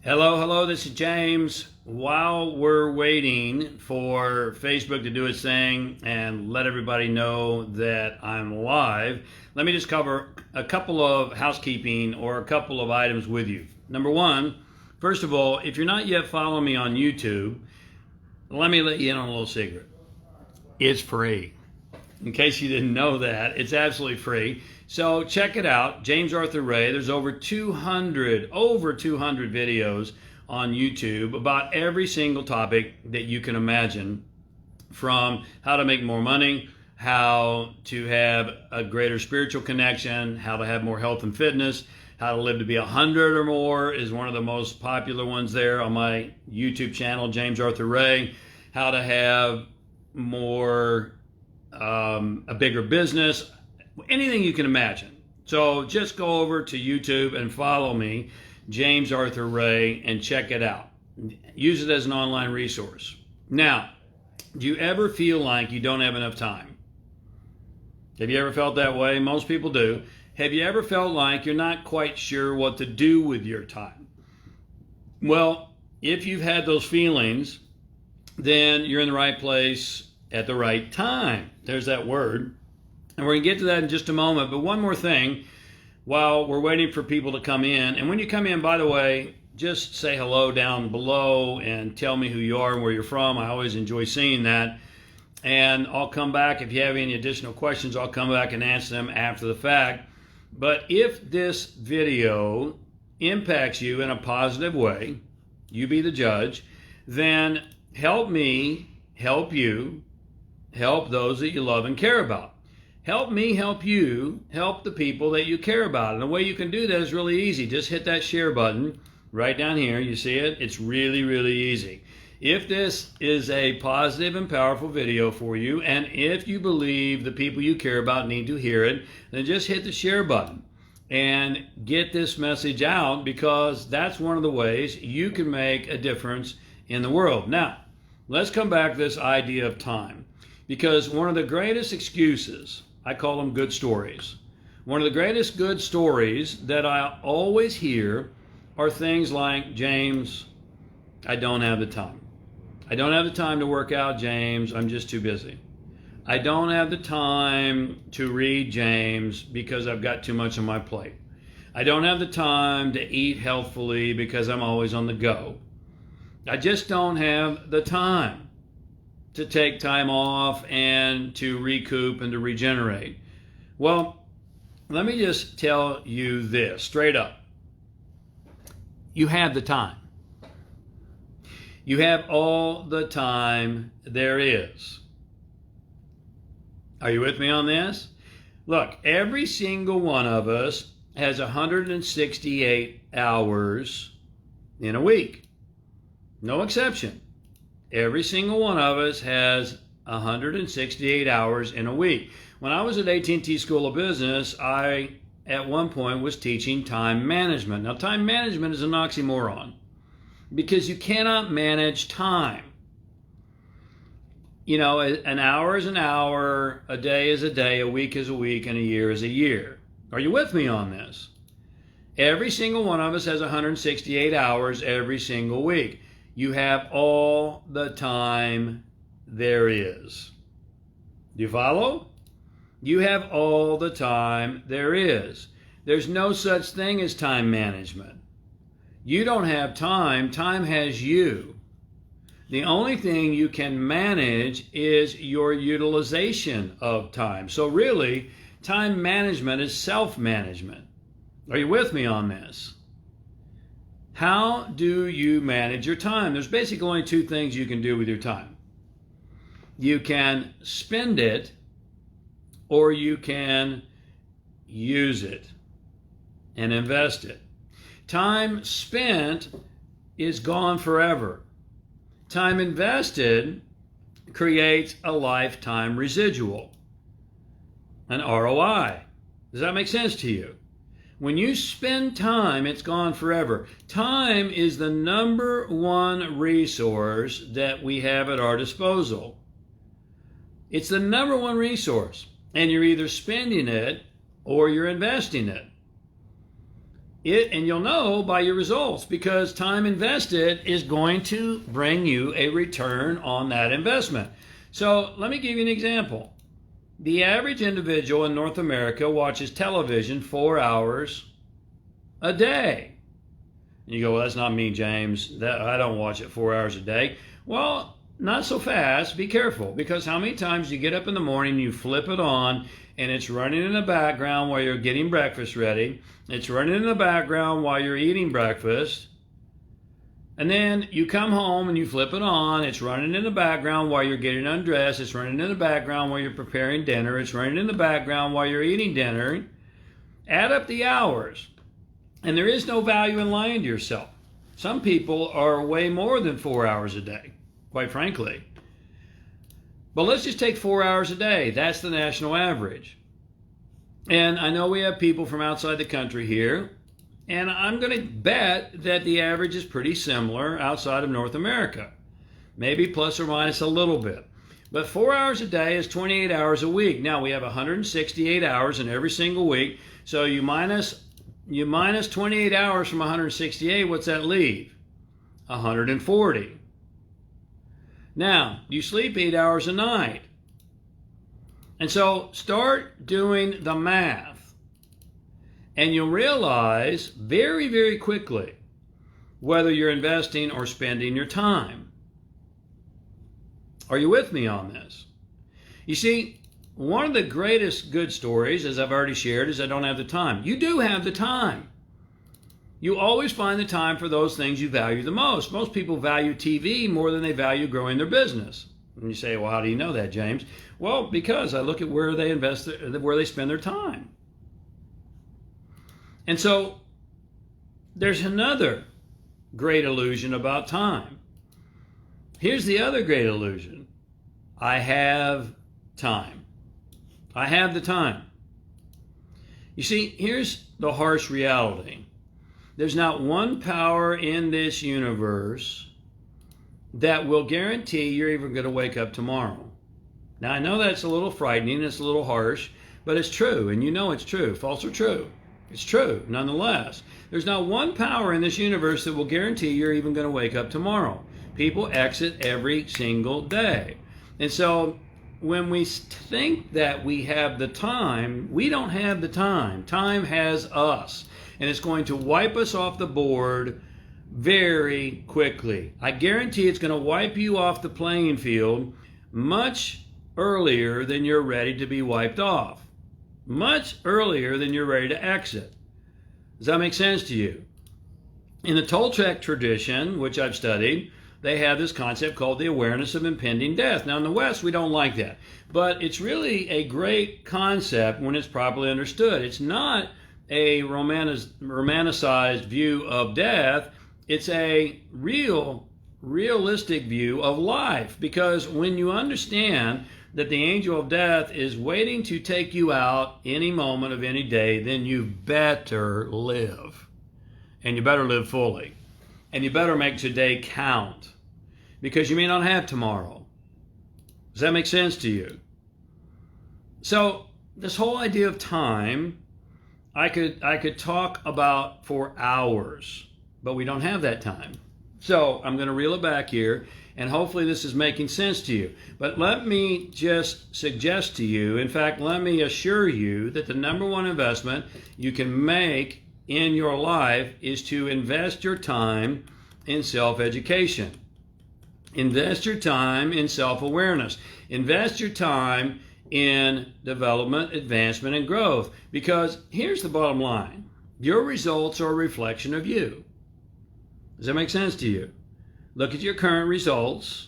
Hello, this is James. While we're waiting for Facebook to do its thing and let everybody know that I'm live, let me just cover a couple of housekeeping or a couple of items with you. Number one, first of all, if you're not yet following me on YouTube, let me let you in on a little secret. It's free. In case you didn't know that, it's absolutely free. So check it out, James Arthur Ray. There's over 200 videos on YouTube about every single topic that you can imagine, from how to make more money, how to have a greater spiritual connection, how to have more health and fitness, how to live to be 100 or more is one of the most popular ones there on my YouTube channel, James Arthur Ray. How to have more, a bigger business, anything you can imagine. So just go over to YouTube and follow me, James Arthur Ray, and check it out. Use it as an online resource. Now, do you ever feel like you don't have enough time? Have you ever felt that way? Most people do. Have you ever felt like you're not quite sure what to do with your time? Well, if you've had those feelings, then you're in the right place at the right time. There's that word. And we're going to get to that in just a moment. But one more thing while we're waiting for people to come in. And when you come in, by the way, just say hello down below and tell me who you are and where you're from. I always enjoy seeing that. And I'll come back. If you have any additional questions, I'll come back and answer them after the fact. But if this video impacts you in a positive way, you be the judge, then help me help you help those that you love and care about. Help me help you help the people that you care about. And the way you can do that is really easy. Just hit that share button right down here. You see it? It's really, really easy. If this is a positive and powerful video for you, and if you believe the people you care about need to hear it, then just hit the share button and get this message out, because that's one of the ways you can make a difference in the world. Now, let's come back to this idea of time, because one of the greatest excuses, I call them good stories. One of the greatest good stories that I always hear are things like, James, I don't have the time. I don't have the time to work out, James. I'm just too busy. I don't have the time to read, James, because I've got too much on my plate. I don't have the time to eat healthfully because I'm always on the go. I just don't have the time to take time off and to recoup and to regenerate. Well, let me just tell you this straight up. You have the time. You have all the time there is. Are you with me on this? Look, every single one of us has 168 hours in a week. No exception. Every single one of us has 168 hours in a week. When I was at AT&T School of Business, I, at one point, was teaching time management. Now, time management is an oxymoron, because you cannot manage time. You know, an hour is an hour, a day is a day, a week is a week, and a year is a year. Are you with me on this? Every single one of us has 168 hours every single week. You have all the time there is. Do you follow? You have all the time there is. There's no such thing as time management. You don't have time. Time has you. The only thing you can manage is your utilization of time. So really, time management is self-management. Are you with me on this? How do you manage your time? There's basically only two things you can do with your time. You can spend it, or you can use it and invest it. Time spent is gone forever. Time invested creates a lifetime residual, an ROI. Does that make sense to you? When you spend time, it's gone forever. Time is the number one resource that we have at our disposal. It's the number one resource, and you're either spending it or you're investing it. And you'll know by your results, because time invested is going to bring you a return on that investment. So let me give you an example. The average individual in North America watches television 4 hours a day. And you go, well, that's not me, James. I don't watch it 4 hours a day. Well, not so fast. Be careful, because how many times you get up in the morning, you flip it on, and it's running in the background while you're getting breakfast ready. It's running in the background while you're eating breakfast. And then you come home and you flip it on. It's running in the background while you're getting undressed. It's running in the background while you're preparing dinner. It's running in the background while you're eating dinner. Add up the hours. And there is no value in lying to yourself. Some people are way more than 4 hours a day, quite frankly. But let's just take 4 hours a day. That's the national average. And I know we have people from outside the country here, and I'm going to bet that the average is pretty similar outside of North America. Maybe plus or minus a little bit. But 4 hours a day is 28 hours a week. Now, we have 168 hours in every single week. So you minus 28 hours from 168, what's that leave? 140. Now, you sleep 8 hours a night. And so start doing the math. And you'll realize very, very quickly whether you're investing or spending your time. Are you with me on this? You see, one of the greatest good stories, as I've already shared, is I don't have the time. You do have the time. You always find the time for those things you value the most. Most people value TV more than they value growing their business. And you say, well, how do you know that, James? Well, because I look at where they invest, where they spend their time. And so there's another great illusion about time. Here's the other great illusion. I have time. I have the time. You see, here's the harsh reality. There's not one power in this universe that will guarantee you're even going to wake up tomorrow. Now, I know that's a little frightening, it's a little harsh, but it's true, and you know it's true. False or true? It's true, nonetheless. There's not one power in this universe that will guarantee you're even going to wake up tomorrow. People exit every single day. And so when we think that we have the time, we don't have the time. Time has us, and it's going to wipe us off the board very quickly. I guarantee it's going to wipe you off the playing field much earlier than you're ready to be wiped off. Much earlier than you're ready to exit. Does that make sense to you? In the Toltec tradition, which I've studied, they have this concept called the awareness of impending death. Now in the West, we don't like that. But it's really a great concept when it's properly understood. It's not a romanticized view of death. It's a realistic view of life. Because when you understand that the angel of death is waiting to take you out any moment of any day, then you better live. And you better live fully. And you better make today count. Because you may not have tomorrow. Does that make sense to you? So this whole idea of time, I could talk about for hours. But we don't have that time. So I'm going to reel it back here, and hopefully this is making sense to you. But let me just suggest to you, in fact, let me assure you that the number one investment you can make in your life is to invest your time in self-education. Invest your time in self-awareness. Invest your time in development, advancement, and growth. Because here's the bottom line. Your results are a reflection of you. Does that make sense to you? Look at your current results,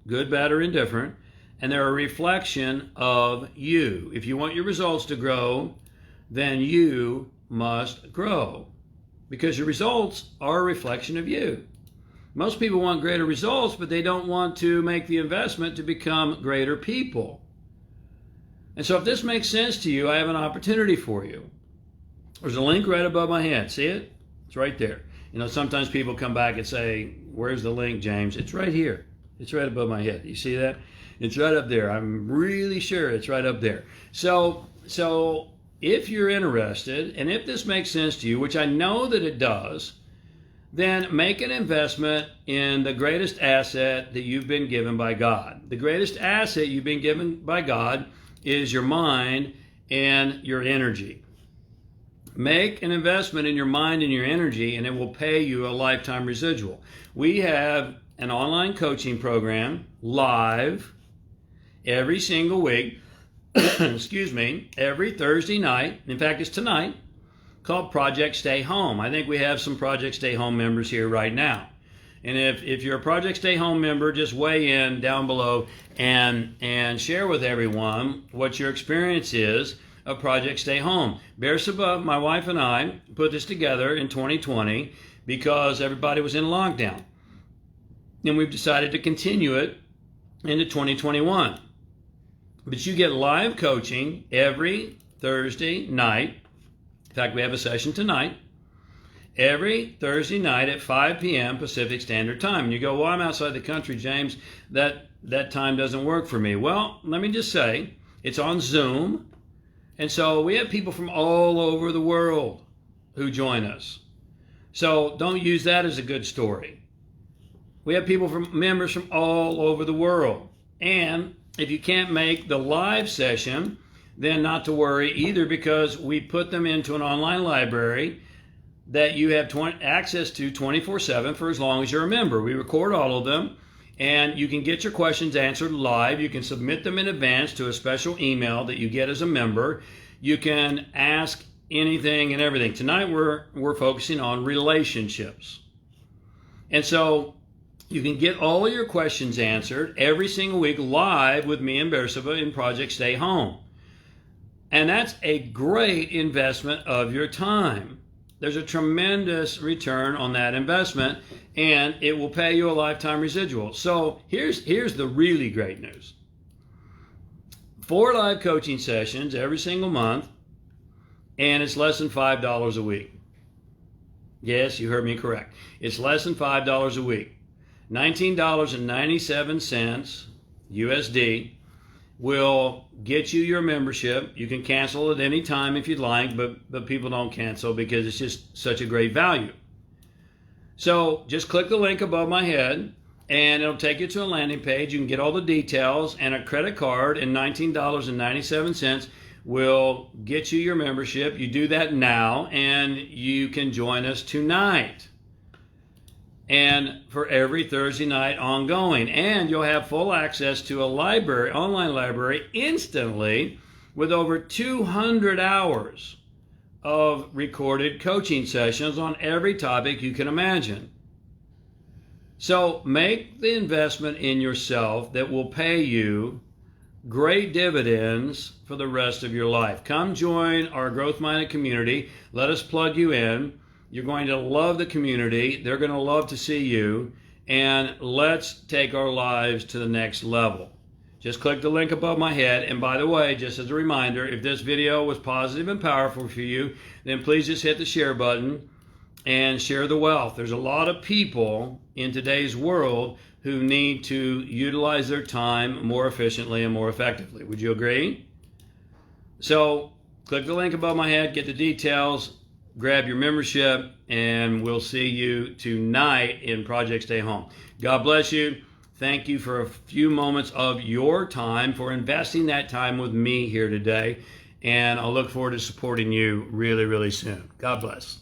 good, bad, or indifferent, and they're a reflection of you. If you want your results to grow, then you must grow, because your results are a reflection of you. Most people want greater results, but they don't want to make the investment to become greater people. And so if this makes sense to you, I have an opportunity for you. There's a link right above my head. See it? It's right there. You know, sometimes people come back and say, where's the link, James? It's right here. It's right above my head. You see that? It's right up there. I'm really sure it's right up there. So if you're interested, and if this makes sense to you, which I know that it does, then make an investment in the greatest asset that you've been given by God. The greatest asset you've been given by God is your mind and your energy. Make an investment in your mind and your energy, and it will pay you a lifetime residual. We have an online coaching program live every single week, excuse me, every Thursday night. In fact, it's tonight, called Project Stay Home. I think we have some Project Stay Home members here right now. And if you're a Project Stay Home member, just weigh in down below and share with everyone what your experience is of Project Stay Home. Bersabeh, my wife, and I put this together in 2020 because everybody was in lockdown. And we've decided to continue it into 2021. But you get live coaching every Thursday night. In fact, we have a session tonight. Every Thursday night at 5 p.m. Pacific Standard Time. And you go, well, I'm outside the country, James. That time doesn't work for me. Well, let me just say, it's on Zoom. And so we have people from all over the world who join us. So don't use that as a good story. We have members from all over the world. And if you can't make the live session, then not to worry either, because we put them into an online library that you have access to 24/7 for as long as you're a member. We record all of them, and you can get your questions answered live. You can submit them in advance to a special email that you get as a member. You can ask anything and everything. Tonight we're focusing on relationships. And so you can get all of your questions answered every single week live with me and Bersabeh in Project Stay Home. And that's a great investment of your time. There's a tremendous return on that investment, and it will pay you a lifetime residual. So here's the really great news. 4 live coaching sessions every single month, and it's less than $5 a week. Yes, you heard me correct. It's less than $5 a week. $19.97 USD will get you your membership. You can cancel at any time if you'd like, but people don't cancel because it's just such a great value. So just click the link above my head and it'll take you to a landing page. You can get all the details, and a credit card and $19.97 will get you your membership. You do that now and you can join us tonight. And for every Thursday night ongoing. And you'll have full access to a library, online library, instantly with over 200 hours of recorded coaching sessions on every topic you can imagine. So make the investment in yourself that will pay you great dividends for the rest of your life. Come join our growth-minded community. Let us plug you in. You're going to love the community. They're going to love to see you. And let's take our lives to the next level. Just click the link above my head. And by the way, just as a reminder, if this video was positive and powerful for you, then please just hit the share button and share the wealth. There's a lot of people in today's world who need to utilize their time more efficiently and more effectively. Would you agree? So click the link above my head, get the details, grab your membership, and we'll see you tonight in Project Stay Home. God bless you. Thank you for a few moments of your time, for investing that time with me here today. And I'll look forward to supporting you really, really soon. God bless.